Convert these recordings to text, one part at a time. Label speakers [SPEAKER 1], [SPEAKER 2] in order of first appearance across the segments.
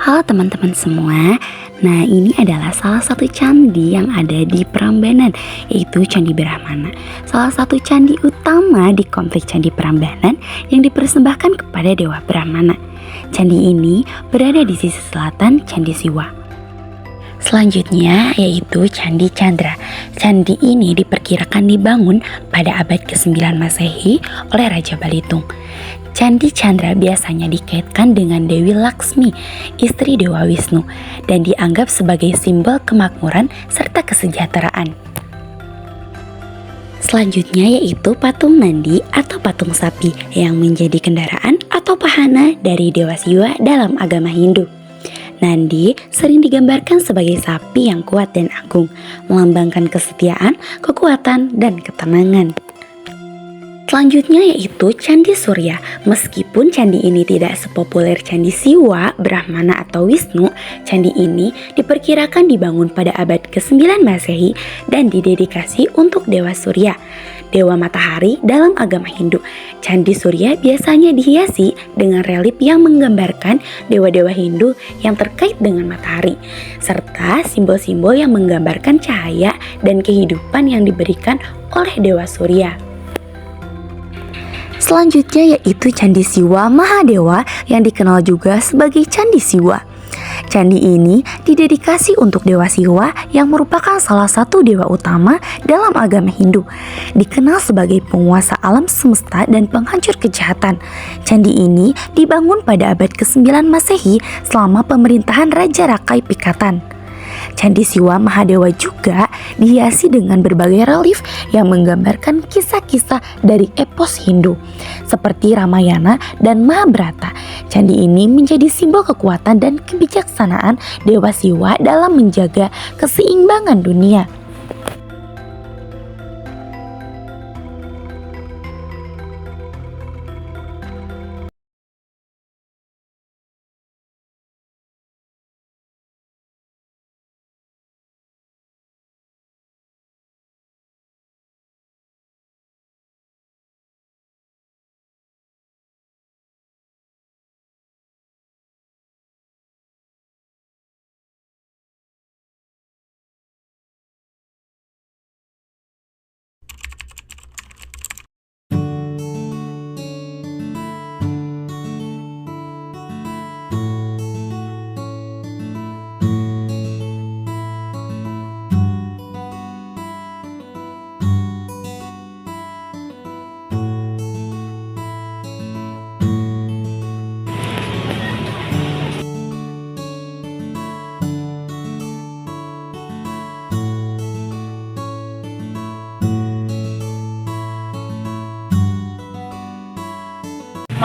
[SPEAKER 1] Halo teman-teman semua. Nah, ini adalah salah satu candi yang ada di Prambanan, yaitu Candi Brahmana. Salah satu candi utama di komplek Candi Prambanan yang dipersembahkan kepada Dewa Brahmana. Candi ini berada di sisi selatan Candi Siwa. Selanjutnya yaitu Candi Chandra. Candi ini diperkirakan dibangun pada abad ke-9 Masehi oleh Raja Balitung. Candi Chandra biasanya dikaitkan dengan Dewi Laksmi, istri Dewa Wisnu, dan dianggap sebagai simbol kemakmuran serta kesejahteraan. Selanjutnya yaitu patung Nandi atau patung sapi yang menjadi kendaraan atau pahana dari Dewa Siwa dalam agama Hindu. Nandi sering digambarkan sebagai sapi yang kuat dan agung, melambangkan kesetiaan, kekuatan, dan ketenangan. Selanjutnya yaitu Candi Surya. Meskipun candi ini tidak sepopuler Candi Siwa, Brahmana atau Wisnu, candi ini diperkirakan dibangun pada abad ke-9 Masehi dan didedikasi untuk Dewa Surya, Dewa Matahari dalam agama Hindu. Candi Surya biasanya dihiasi dengan relief yang menggambarkan dewa-dewa Hindu yang terkait dengan matahari, serta simbol-simbol yang menggambarkan cahaya dan kehidupan yang diberikan oleh Dewa Surya. Selanjutnya yaitu Candi Siwa Mahadewa yang dikenal juga sebagai Candi Siwa. Candi ini didedikasi untuk Dewa Siwa yang merupakan salah satu dewa utama dalam agama Hindu. Dikenal sebagai penguasa alam semesta dan penghancur kejahatan. Candi ini dibangun pada abad ke-9 Masehi selama pemerintahan Raja Rakai Pikatan. Candi Siwa Mahadewa juga dihiasi dengan berbagai relief yang menggambarkan kisah-kisah dari epos Hindu seperti Ramayana dan Mahabharata. Candi ini menjadi simbol kekuatan dan kebijaksanaan Dewa Siwa dalam menjaga keseimbangan dunia.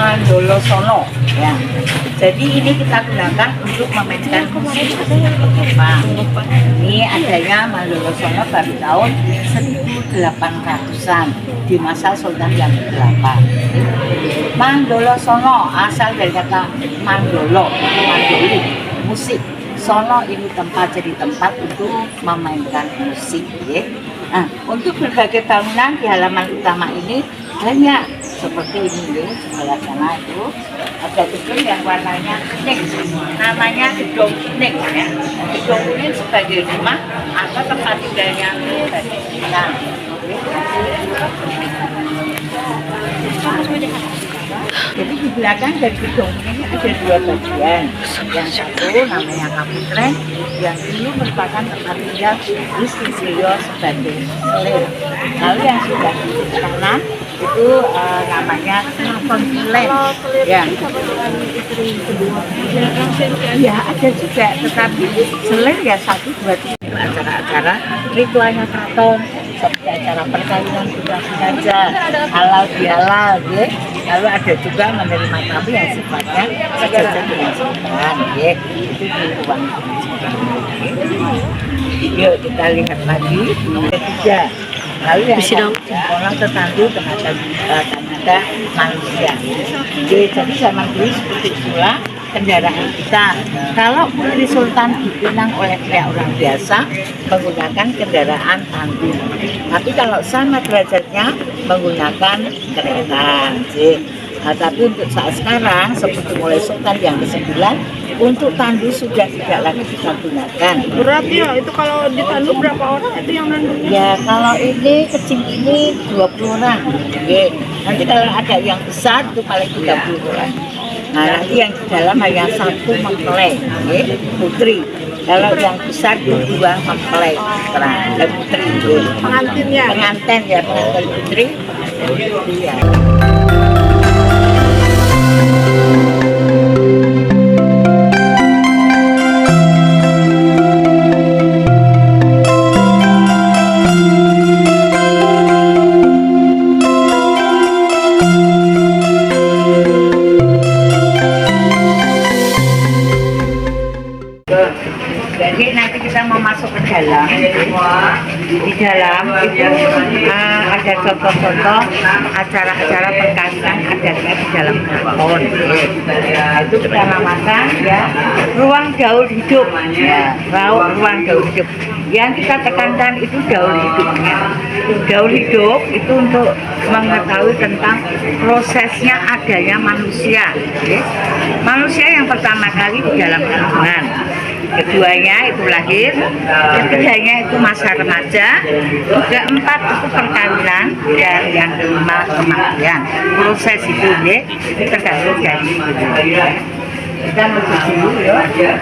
[SPEAKER 2] Mandolo Sono ya. Jadi ini kita gunakan untuk memainkan musik Jepang. Ini adanya Mandolo Sono baru tahun 1800-an di masa Sultan yang ke-8. Mandolo Sono asal dari kata mandolo, mandoli, musik. Sono ini tempat, jadi tempat untuk memainkan musik ya. Nah, untuk berbagai bangunan di halaman utama ini banyak seperti ini sebelah sana itu ada gedung yang warnanya kuning, namanya gedung kuning ya. Gedung kuning sebagai rumah atau tempat tinggalnya bagi kita. Jadi di belakang dari gedung ini ada dua bagian. Yang satu namanya Kaputren, yang dulu merupakan tempat tinggal istri beliau sebagai selir. Lalu yang sudah di kanan itu namanya Keraton Kilen. Ya. Ya ada juga, tetapi selir ya 1, 2, 3 acara-acara ritualnya keraton seperti acara perkawinan sudah sengaja, halal bihalal, ya. Lalu ada juga menerima tamu yang sifatnya sejajar dengan sultan, ya. Itu di ruang ini. Yuk kita lihat lagi ketiga. Lalu yang sempurna tertandu tenaga manusia. Jadi zaman dulu seperti itulah kendaraan kita. Kalau Putri Sultan dipinang oleh pihak orang biasa menggunakan kendaraan tandu. Tapi kalau sama derajatnya menggunakan kereta. Nah, tapi untuk saat sekarang seperti mulai sultan yang ke-9 untuk tandu sudah tidak lagi kita gunakan.
[SPEAKER 3] Berat ya, itu kalau ditandu berapa orang itu yang nandunya?
[SPEAKER 2] Ya kalau ini kecil ini 20 orang. Oke. Nanti kalau ada yang besar itu paling 30 orang. Nah nanti yang di dalam hanya satu mempelai, putri. Kalau yang besar itu 2 mempelai, putri.
[SPEAKER 3] Pengantinnya?
[SPEAKER 2] Pengantin ya, pengantin putri. Iya. Jadi nanti kita mau masuk ke dalam. Di dalam itu ada contoh-contoh acara-acara perkawinan adatnya di dalam keraton. Nah, itu kita namakan ya ruang gaul hidup. Ya, ruang gaul hidup. Yang kita tekankan itu gaul hidupnya. Gaul hidup itu untuk mengetahui tentang prosesnya adanya manusia. Manusia yang pertama kali di dalam kandungan. Keduanya itu lahir, ketiganya itu masa remaja, keempat itu perkawinan, dan yang kelima kematian. Proses itu tergantung dari kita masuk dulu ya.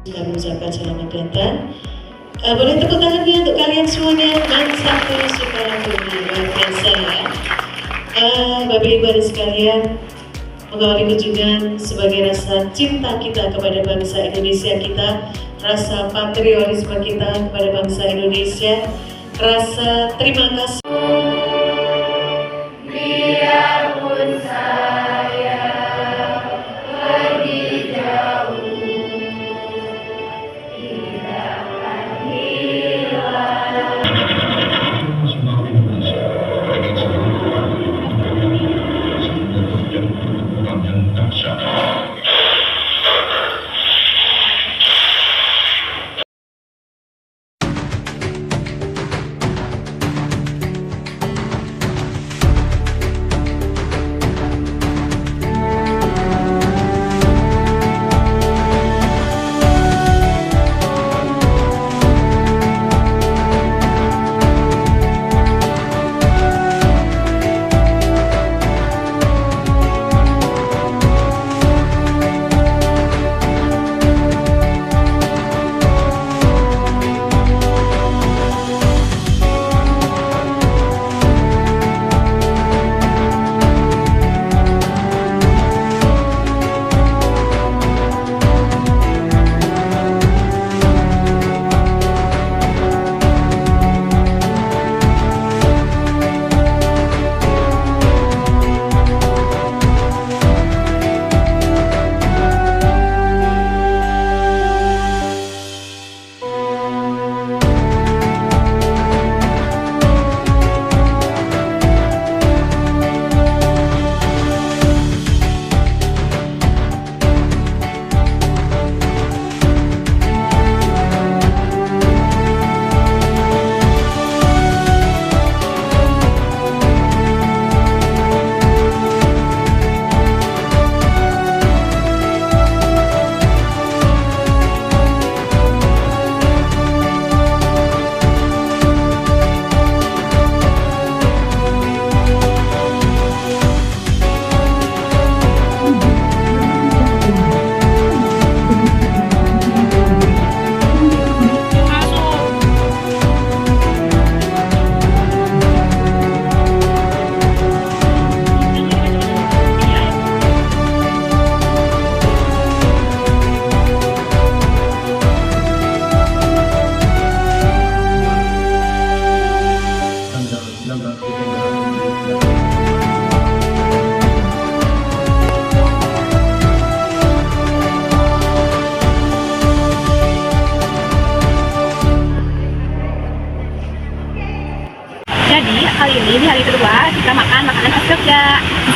[SPEAKER 4] Kami ucapkan selamat datang. Boleh tepuk tangannya untuk kalian semuanya. Dan satu sekolah bumi luar biasa ya. Bapak Ibu adik sekalian, mengawali kunjungan sebagai rasa cinta kita kepada bangsa Indonesia kita, rasa patriotisme kita kepada bangsa Indonesia, rasa terima kasih. Biarpun saya pergi jauh,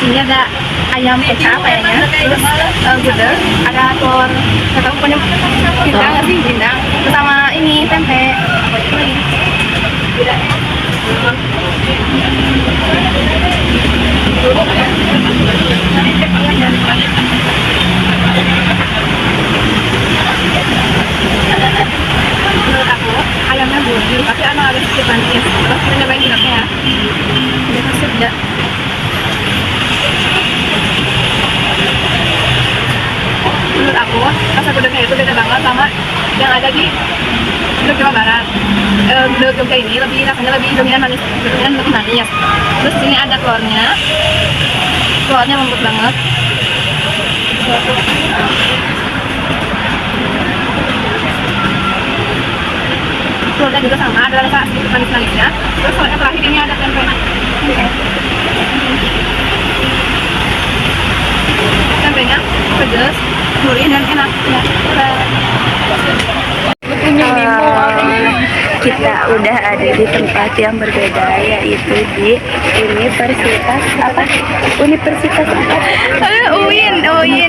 [SPEAKER 3] Ini ada ayam kecap kayaknya, terus gudeg, ada telur, nggak tahu pokoknya pindang nggak sih, pindang, terus sama ini tempe. Menurut aku ayamnya gurih, tapi agak sedikit manis. Terus kita nyobain gudegnya ya. Ini pasti tidak. Menurut aku rasa gudegnya itu beda banget sama yang ada di gudeg Jawa Barat. Gudeg Jogja ini rasanya lebih dominan manis, dominan lebih manis. Terus sini ada telurnya lembut banget. Telurnya juga sama, ada rasa sedikit manis-manisnya. Terus kalau yang terakhir ini ada tempe. Tempenya pedas, gurih dan enak ya.
[SPEAKER 1] Kita udah ada di tempat yang berbeda, yaitu di Universitas apa? UIN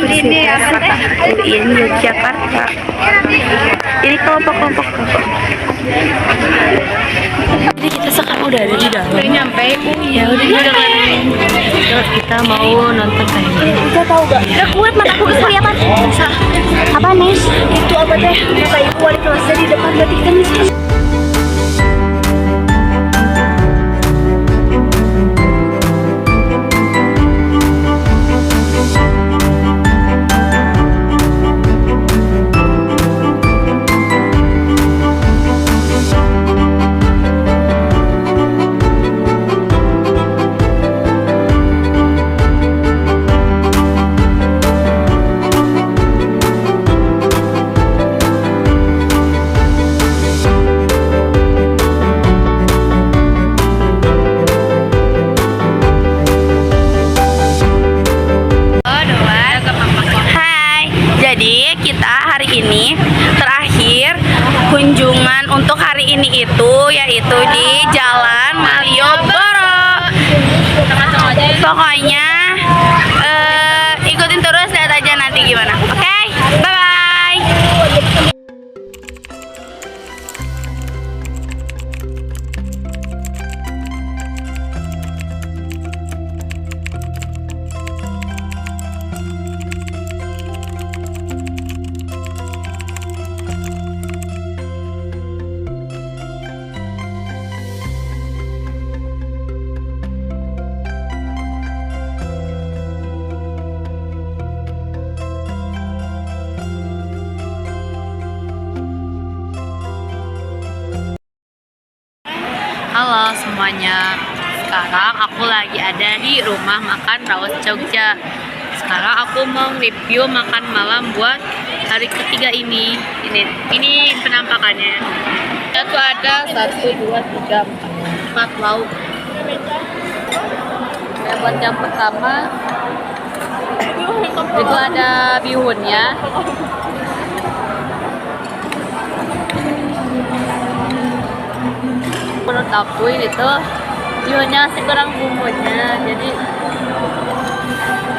[SPEAKER 1] ini apa teh? UIN Yogyakarta. Ini kelompok. Jadi kita sekarang udah ada di dalam.
[SPEAKER 3] Udah nyampe.
[SPEAKER 1] Ya udah terus kita mau nonton kayaknya.
[SPEAKER 3] Kita tahu gak? Gak kuat mataku kelihatan. Apa nih? Itu apa teh? Kata ibu wali kelasnya di depan, berarti kita miskin.
[SPEAKER 1] Jadi kita hari ini terakhir kunjungan untuk hari ini yaitu di Jalan Malioboro. Pokoknya ikutin terus, lihat aja nanti gimana. Oke, bye bye. Halo semuanya, sekarang aku lagi ada di rumah makan Raos Jogja. Sekarang aku mau review makan malam buat hari ketiga ini. Ini penampakannya. Itu ada 1, 2, 3, 4 lauk. Ya, buat yang pertama itu ada bihunnya. Menurut aku ini tuh bihunnya sih kurang bumbunya, jadi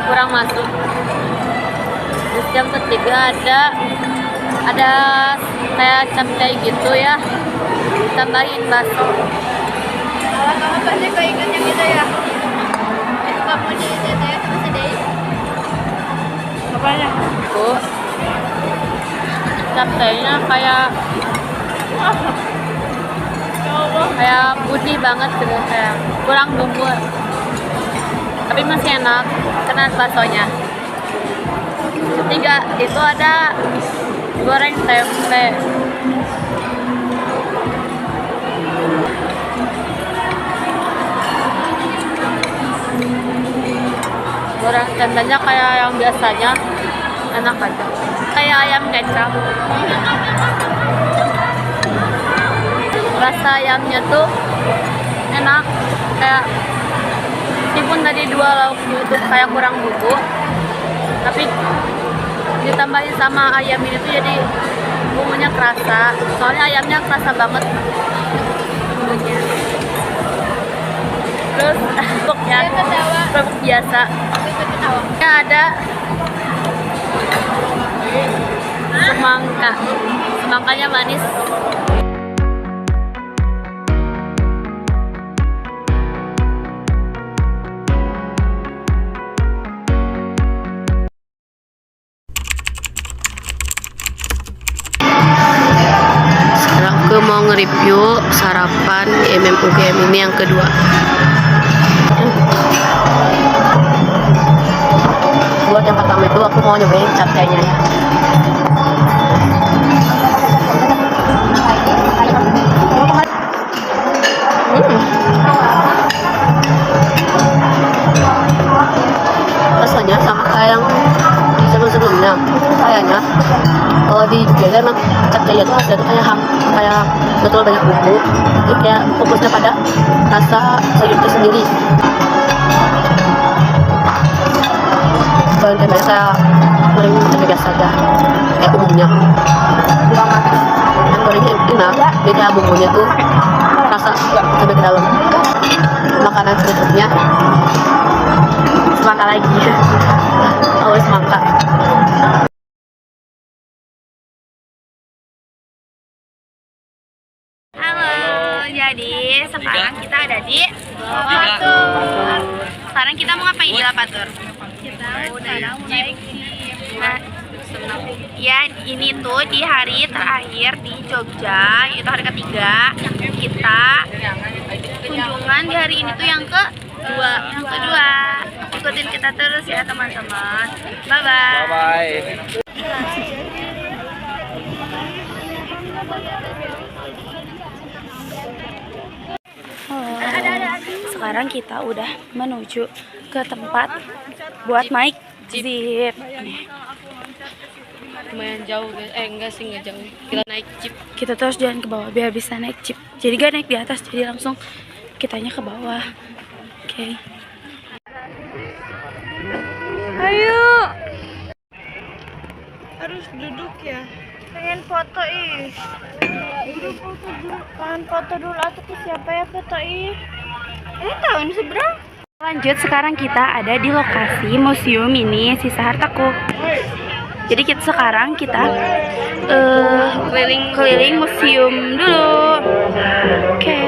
[SPEAKER 1] kurang masuk. Terus yang ketiga ada kayak capcay gitu ya, tambahin bakso.
[SPEAKER 3] Kamu kerja keinget yang itu ya? Itu kamu di teteh sama sedih. Apanya?
[SPEAKER 1] Tuh capcaynya kayak putih banget gitu, kayak kurang bumbu, tapi masih enak karena baksonya. Ketiga itu ada goreng tempe. Goreng tempenya kayak yang biasanya, enak aja, kayak ayam kecap. Rasa ayamnya tuh enak, kayak meskipun tadi 2 lauk itu kayak kurang bumbu, tapi ditambahin sama ayam ini tuh jadi bumbunya kerasa. Soalnya ayamnya kerasa banget bumbunya. Terus pokoknya kerupuk biasa. Ya ada semangka. Semangkanya manis.
[SPEAKER 5] Sekarang aku mau nge-review sarapan di MMUGM ini yang kedua. Buat yang pertama itu aku mau nyobain capcaynya ya. Rasanya sama kayak yang sebelum-sebelumnya. Kayaknya kalau di Jogja emang capcay itu rasanya kayak betul banyak bumbu. Jadi kayak fokusnya pada rasa sayur itu sendiri. Bahan kayak saya goreng cabai biasa saja kayak umumnya. Dan gorengnya enak, beda bumbunya tuh rasa sampai ke dalam. Makanan berikutnya semangka lagi. Always semangka.
[SPEAKER 1] Halo, jadi sekarang kita ada di Lapatur. Sekarang kita mau ngapain di Lapatur? Kita udah naik jeep. Nah, ya ini tuh di hari terakhir di Jogja, itu hari ketiga. Kita kunjungan di hari ini tuh yang kedua. Ikutin kita terus ya teman-teman. Bye bye. Sekarang kita udah menuju ke tempat buat naik jeep.
[SPEAKER 5] Lumayan jauh guys, enggak sih, enggak jauh. Kita naik jeep.
[SPEAKER 1] Kita terus jalan ke bawah biar bisa naik jeep. Jadi gak naik di atas, jadi langsung kitanya ke bawah. Oke.
[SPEAKER 3] Ayo. Harus duduk ya. Pengen foto ih. Pengen foto dulu atau siapa ya foto ih? Ini tahun seberang.
[SPEAKER 1] Lanjut, sekarang kita ada di lokasi museum ini Sisa Hartaku. Jadi sekarang kita keliling museum dulu. Oke.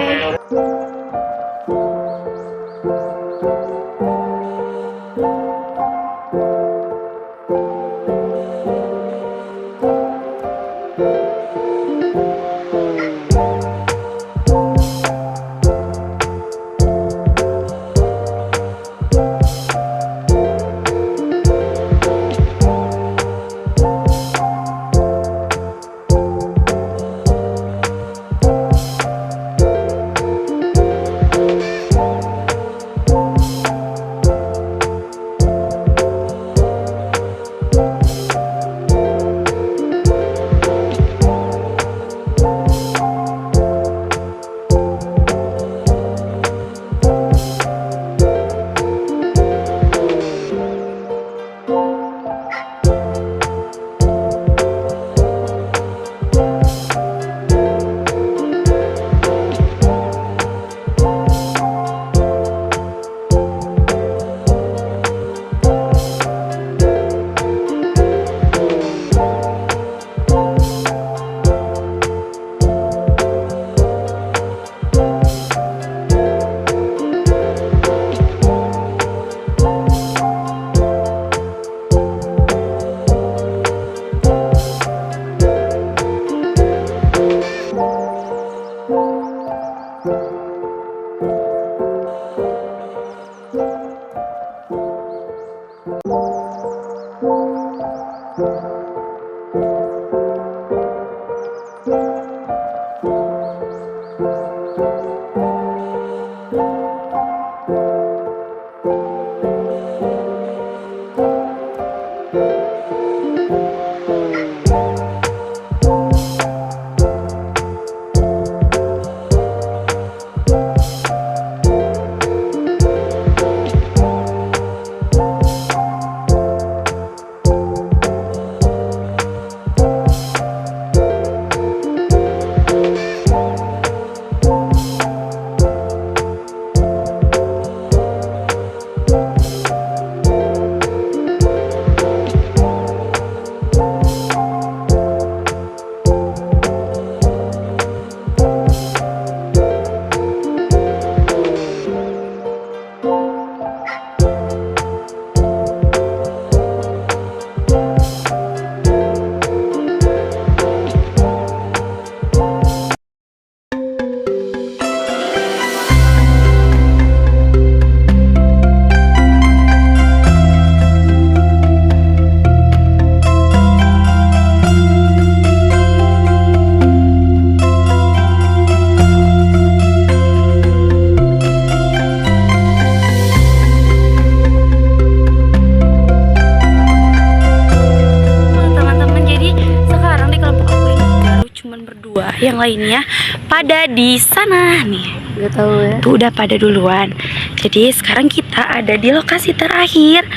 [SPEAKER 1] yang lainnya pada di sana nih.
[SPEAKER 5] Gak tahu ya.
[SPEAKER 1] Tuh udah pada duluan. Jadi sekarang kita ada di lokasi terakhir,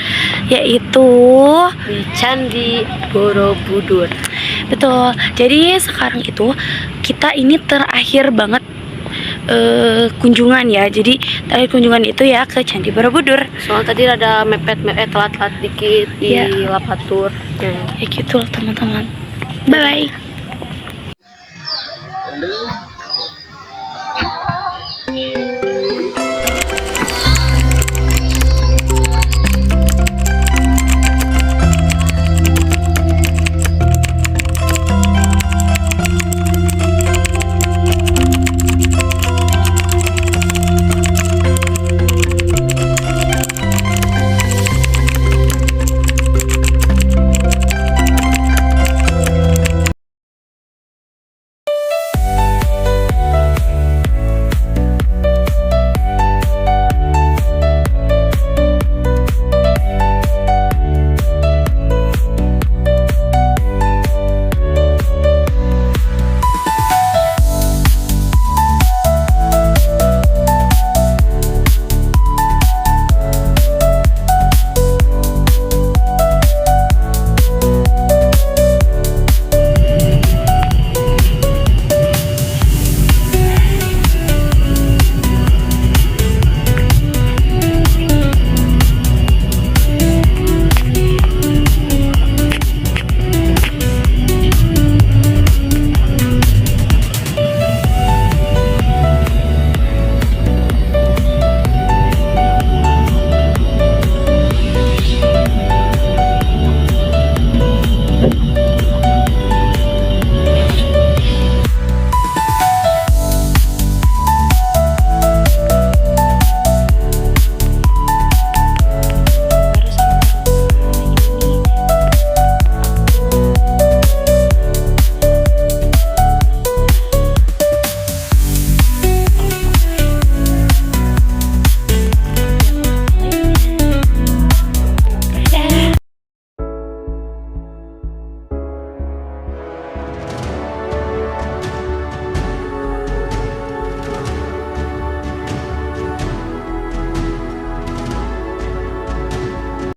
[SPEAKER 1] yaitu
[SPEAKER 5] Di Candi Borobudur.
[SPEAKER 1] betul. Jadi sekarang itu kita ini terakhir banget kunjungan ya. Jadi terakhir kunjungan itu ya ke Candi Borobudur.
[SPEAKER 5] Soalnya tadi rada telat-telat dikit di
[SPEAKER 1] Iya.
[SPEAKER 5] Lapatur.
[SPEAKER 1] Ya gitu loh teman-teman. Bye bye.